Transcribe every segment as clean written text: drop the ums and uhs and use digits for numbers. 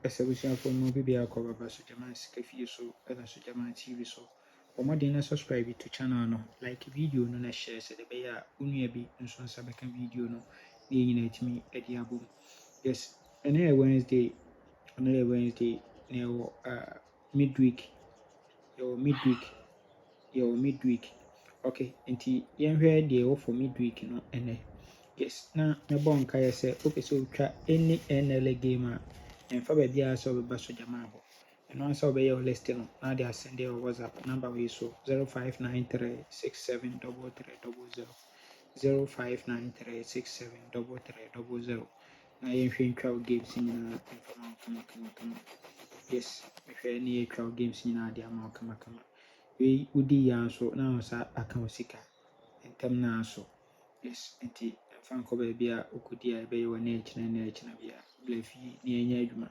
Esabusia for no bibia cover basso Jaman Scafi so and so Jaman TV so. Or more than subscribe to channel no like video no na share said the bear unuabi and so sabaka video no unite me at the album. Yes, and here Wednesday, another Wednesday, now midweek, your midweek. Okay, nti yɛnhwɛ deɛ ɛwɔ for midweek no ɛnɛ. Yes, na mɛbɔ nkaeɛ sɛ wopɛ sɛ wotwa any NLA game a ɛmfa baabiara sɛ wobɛba so gyama hɔ. Ɛno ansa wobɛyɛ wo list no na de asɛnde wɔ WhatsApp number wei so 0593673300 0593673300 na yɛnhwɛ ntwa wo games nyinaa mfama kama. Yes, mehwɛ ne yɛtwa wo games nyinaa de ama wo kama. Wei wodi yia nso na wo sa aka wo sika ntam na so. Yes, nti mfa nkɔ baabi a wokɔdi a ɛbɛyɛ wɔ ne akyina bia bla fie ne yɛnyɛ adwuma.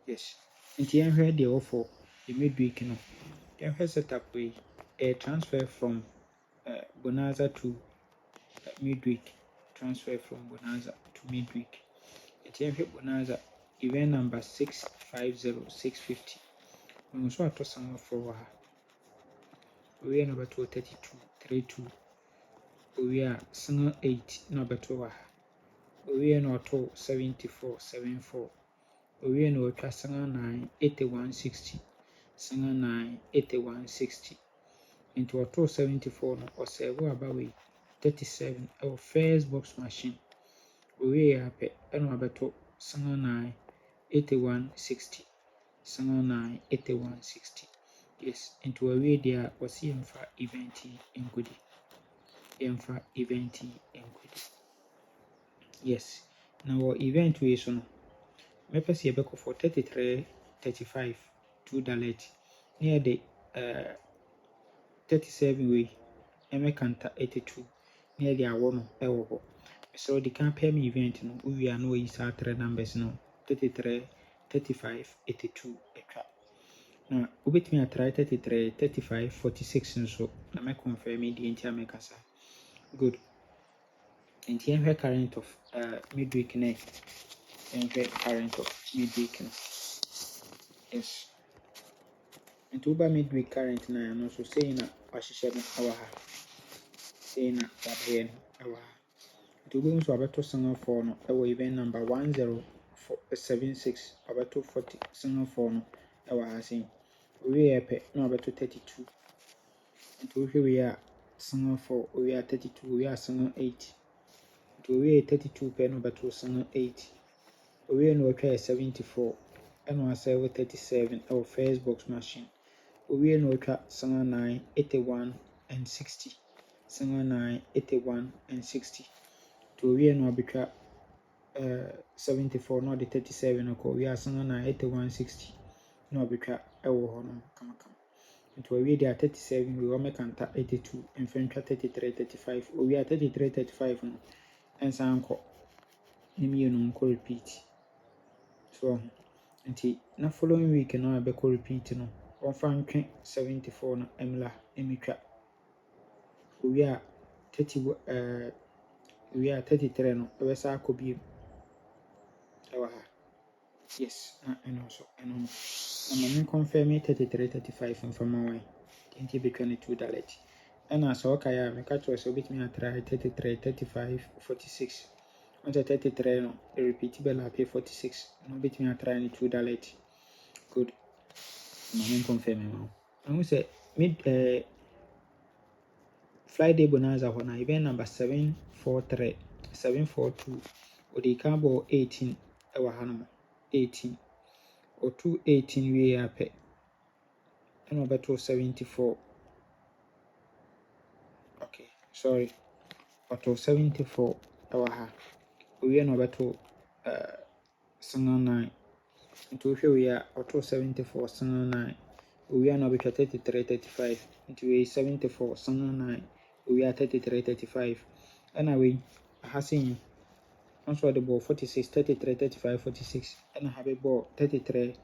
Yes, nti yɛnhwɛ deɛ ɛwɔ for the midweek no. Yɛnhwɛ setup wei transfer from Bonanza to midweek. Transfer from Bonanza to midweek. Nti yɛnhwɛ Bonanza event number 650650. Mwen so ato sama for wɔ ha. Owie na ɔbɛto 3232. Owie a single 8 na ɔbɛto wɔ ha. Owie na ɔto 7474. Owie na ɔtwa single 9 8160. Single 9 8160. Nti ɔto 74 no ɔsɛɛbo aba wei 37 ɛwɔ first box machine. Owie a pɛ ɛna ɔbɛto single 9 8160. Single 9 8160. Yes, nti owie deɛ a wɔsi yɛmfa event nkɔdi. Yes, na wɔ event wei so no mɛpɛ sɛ yɛbɛkɔ for 3335 $2 na yɛde 37 wei ɛmɛkanta 82 na yɛde awɔ no ɛwɔ hɔ. So the kan pɛ me event no wowie a na wɔyi saa 3 numbers no 33 35 82 atwa. Na wobɛtumi atry 33 35 46 nso na mɛconfirm deɛ nti a mɛkasa. Good. Nti yɛnhwɛ current of midweek no. Yɛnhwɛ current of midweek no. Yes. Nti woba midweek current na ano so sei na wahyehyɛ no ɛwɔ ha. Sei na wabɛyɛ no ɛwɔ ha. Nti wobɛhu so wabɛto single 4 no ɛwɔ event number 1076. Wabɛto 40 single 4 no ɛwɔ ha sei. Owie pɛ na wabɛto 32. Nti wohwɛ wei a single 4, owie a 32, owie a single 8. Nti owie 32 pɛ na wabɛto single 8. Owie na watwa 74 ɛna wasɛɛvo 37 ɛwɔ first box machine. Owie na watwa single 9 81 and 60. Single 9 81 and 60. Nti owie na wabɛtwa 74 na ɔde 37 akɔ. Owie a single 9 81 60 na wabɛtwa ɛwɔ hɔ no kama. Nti owie deɛ 37 wei wɔmɛkanta 82 mfɛntwa 33 35. Owie a 33 35 no ɛnsan nkɔ ne mmienu nkɔ repeat. So nti na following week no a bɛkɔ repeat no wɔmfa ntwe 74 no ɛmla ɛmɛtwa. Owie a 33 no ɛbɛsa akɔ bio ɛwɔ ha. Yes, na ɛno so ɛno no. Na ma me confirm 33 35 mfama wɔn. Nti bɛtwa ne $2. Ɛna sɛ ɔkaeɛ a meka kyerɛ sɛ wobɛtumi atry 33 35 46. Once 33 no repeat bɛla pay 46 na wobɛtumi atry ne $2. Good. Ma me confirm ma. Ɛho sɛ Friday bonanza hɔ na event number 743 742 ɔde ka bɔ 18 ɛwɔ ha no 18. Ɔto 18 wie a pɛ ɛna ɔbɛto 74. Okay, sorry. Ɔto 74 ɛwɔ ha. Owie na ɔbɛto single 9. Nti wohwɛ wei a ɔto 74 single 9. Owie na ɔbɛtwa 33 35. Nti wei 74 single 9. Owie a 33 35. Ɛna wei aha sei nso ɔde bɔ 46 33 35 46. Ɛna ha bɛbɔ 33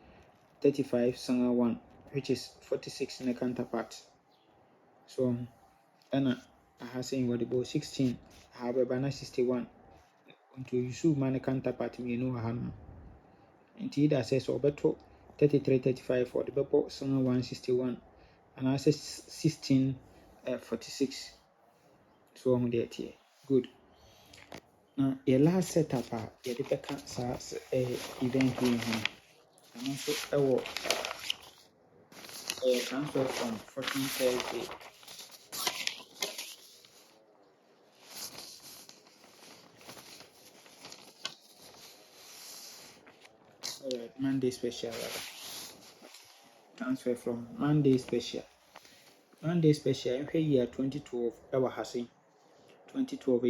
35 single 1 which is 46 ne counterpart. So ɛna aha sei wɔde bɔ 16. Aha bɛba na 61. Nti oyisu ma ne counterpart mmienu wɔ ha no. nti either sɛ ɔbɛtɔ 33-35 ɔde bɛbɔ sen 161 anaasɛ 16-46 so ɔho deɛ ɛteɛ. Good. Na yɛ last setup a yɛde bɛka saa event wei ho ɛno nso ɛwɔ transfer from 14 Thursday. Monday special rather. Transfer from Monday special. Monday special nhwɛ year 2012 ɛwɔ ha sei. 2012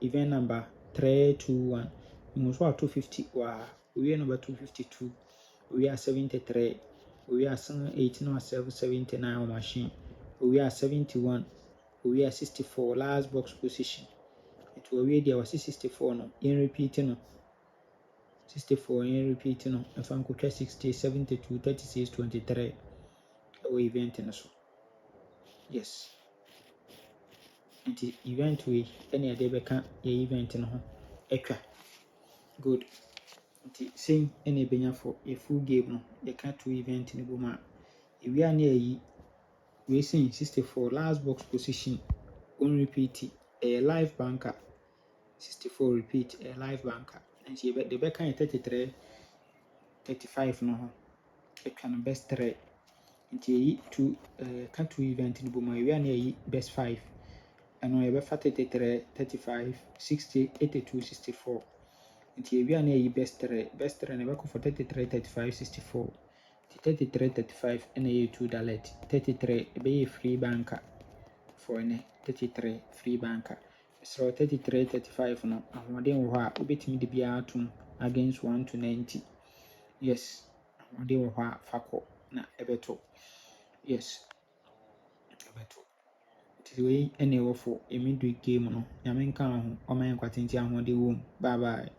event number 321. Mu nso a 250 wɔ ha. Owie no bɛ 252. Owie a 73. Owie a 8 na 79 wɔ machine. Owie a 71. Owie a 64 last box position. Nti owie deɛ wɔsi 64 no yɛn repeat no. 64 yɛn repeat no ɛfa nkotwa 60 72 36 23 ɛwɔ event no so. Yes. Nti event wei ɛna yɛde bɛka yɛ event no ho atwa. Good. Nti sei ɛna ɛbɛnya for a full game no yɛka to event no bom a ewie a na yɛyi wei sen 64 last box position on repeat ɛyɛ live banker 64 repeat ɛyɛ live banker. Nti yɛde bɛka yɛ 33-35 no ho atwa no best 3. Nti yɛyi ka to event no bom a ewie a na yɛyi best 5 ɛno yɛbɛfa 33-35 60 82 64. Nti ewie a na yɛyi best 3 no yɛbɛkɔ for 33-35 64. Nti 33-35 ɛna yɛyɛ 2 direct 33 ɛbɛyɛ free banker for ne 33 free banker. So 33-35 no ahoɔden wɔ hɔ a wobɛtumi de biara atom against 1 to 90. Yes, ahoɔden wɔ hɔ a fa kɔ na ɛbɛtɔ. Yes, ɛbɛtɔ. Nti wei ɛna ɛwɔ for midweek game no. Nyame nka ho ɔma yɛn nkwatenten ahoɔden wɔ mu. Bye bye.